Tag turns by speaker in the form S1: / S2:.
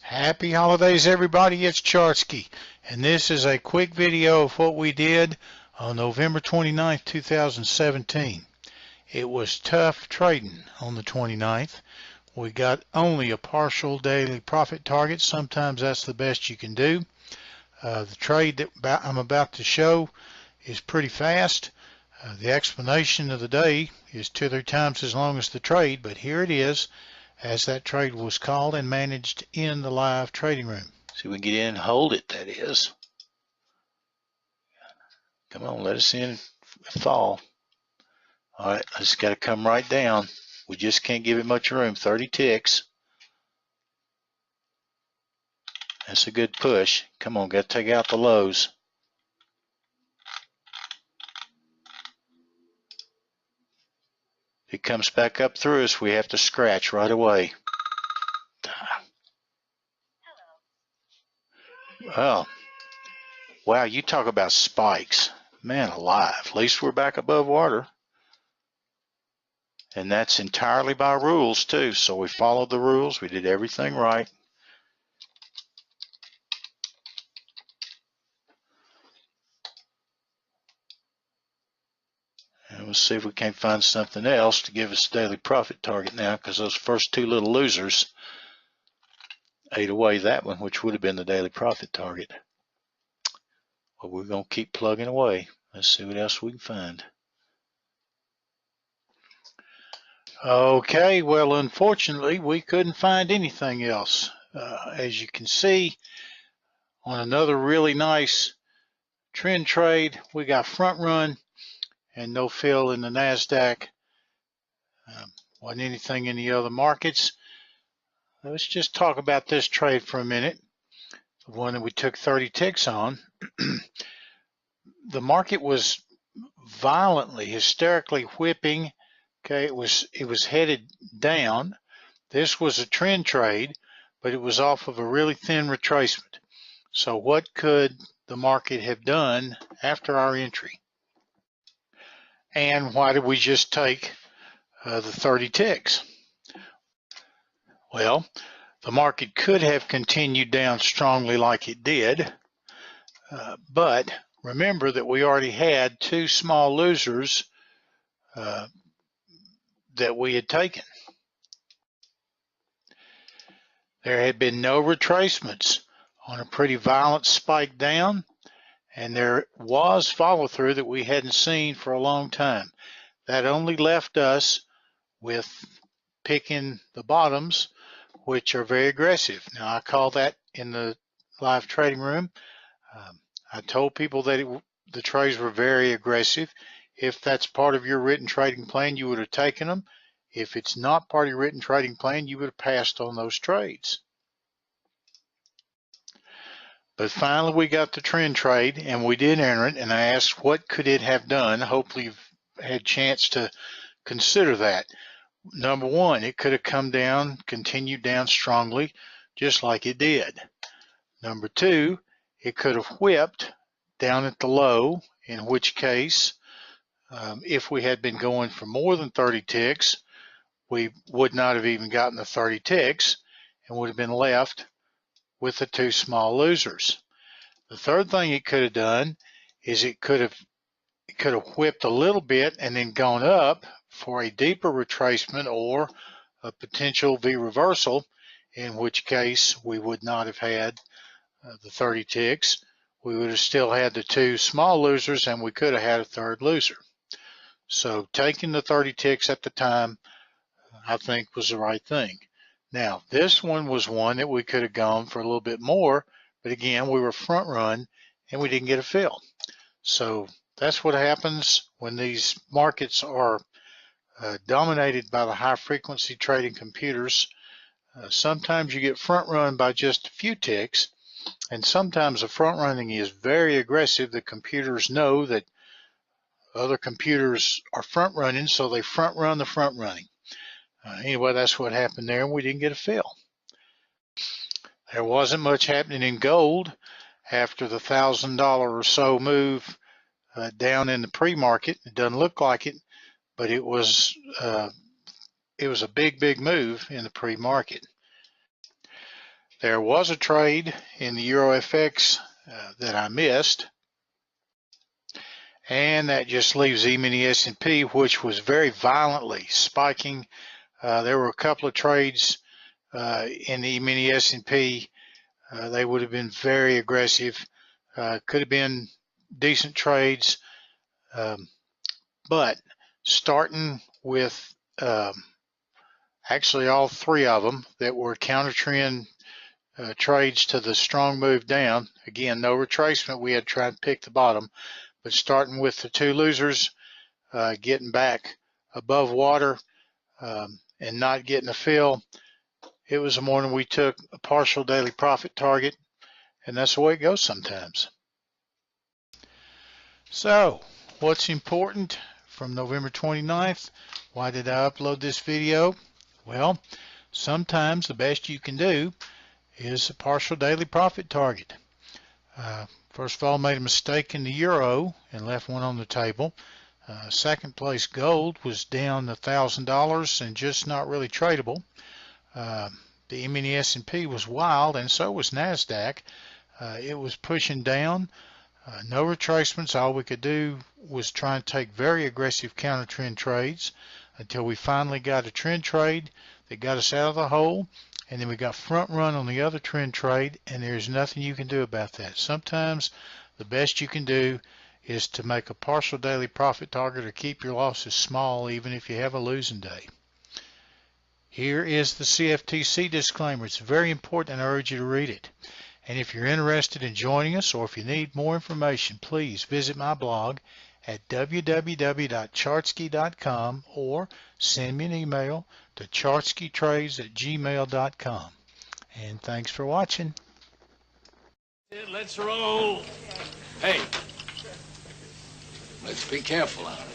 S1: Happy holidays, everybody. It's Chartsky, and this is a quick video of what we did on November 29th, 2017. It was tough trading on the 29th. We got only a partial daily profit target. Sometimes that's the best you can do. The trade that I'm about to show is pretty fast. The explanation of the day is 2 or 3 times as long as the trade, but here it is as that trade was called and managed in the live trading room. See, we can get in and hold it, that is. Come on, let us in fall. All right, I just got to come right down. We just can't give it much room. 30 ticks. That's a good push. Come on, got to take out the lows. If it comes back up through us, we have to scratch right away. Well, wow, you talk about spikes. Man alive, at least we're back above water. And that's entirely by rules too. So we followed the rules. We did everything right. And we'll see if we can't find something else to give us a daily profit target now, because those first 2 little losers ate away that one, which would have been the daily profit target. But we're going to keep plugging away. Let's see what else we can find. Okay, well, unfortunately, we couldn't find anything else. As you can see, on another really nice trend trade, we got front run and no fill in the NASDAQ. Wasn't anything in the other markets. Let's just talk about this trade for a minute, the one that we took 30 ticks on. The market was violently, hysterically whipping. Okay, it was headed down. This was a trend trade, but it was off of a really thin retracement. So what could the market have done after our entry? And why did we just take the 30 ticks? Well, the market could have continued down strongly like it did, but remember that we already had 2 small losers that we had taken. There had been no retracements on a pretty violent spike down, and there was follow through that we hadn't seen for a long time. That only left us with picking the bottoms, which are very aggressive. Now, I call that in the live trading room. I told people that the trades were very aggressive. If that's part of your written trading plan, you would have taken them. If it's not part of your written trading plan, you would have passed on those trades. But finally, we got the trend trade, and we did enter it, and I asked what could it have done. Hopefully you've had a chance to consider that. Number one, it could have come down, continued down strongly, just like it did. Number two, it could have whipped down at the low, in which case, if we had been going for more than 30 ticks, we would not have even gotten the 30 ticks and would have been left with the 2 small losers. The third thing it could have done is it could have whipped a little bit and then gone up for a deeper retracement or a potential V reversal, in which case we would not have had the 30 ticks. We would have still had the 2 small losers, and we could have had a 3rd loser. So taking the 30 ticks at the time, I think, was the right thing. Now, this one was one that we could have gone for a little bit more, but again, we were front run and we didn't get a fill. So that's what happens when these markets are dominated by the high frequency trading computers. Sometimes you get front run by just a few ticks, and sometimes the front running is very aggressive. The computers know that other computers are front running, so they front run the front running. Anyway, that's what happened there, and we didn't get a fill. There wasn't much happening in gold after the $1,000 or so move down in the pre-market. It doesn't look like it, but it was a big move in the pre-market. There was a trade in the EuroFX that I missed, and that just leaves E-Mini S&P, which was very violently spiking. There were a couple of trades in the E-Mini S&P. They would have been very aggressive. Could have been decent trades, but starting with actually all three of them that were counter trend trades to the strong move down. Again, no retracement. We had to try and pick the bottom, but starting with the two losers, getting back above water and not getting a fill, it was a morning we took a partial daily profit target, and that's the way it goes sometimes. So, what's important from November 29th? Why did I upload this video? Well, sometimes the best you can do is a partial daily profit target. First of all, made a mistake in the euro and left one on the table. Second place gold was down $1,000 and just not really tradable. The E-Mini S&P was wild, and so was NASDAQ. It was pushing down. No retracements. All we could do was try and take very aggressive counter trend trades until we finally got a trend trade that got us out of the hole, and then we got front run on the other trend trade, and there's nothing you can do about that. Sometimes the best you can do is to make a partial daily profit target or keep your losses small even if you have a losing day. Here is the CFTC disclaimer. It's very important, and I urge you to read it. And if you're interested in joining us, or if you need more information, please visit my blog at www.chartsky.com or send me an email to chartskytrades@gmail.com. And thanks for watching.
S2: Let's roll. Hey, let's be careful on it.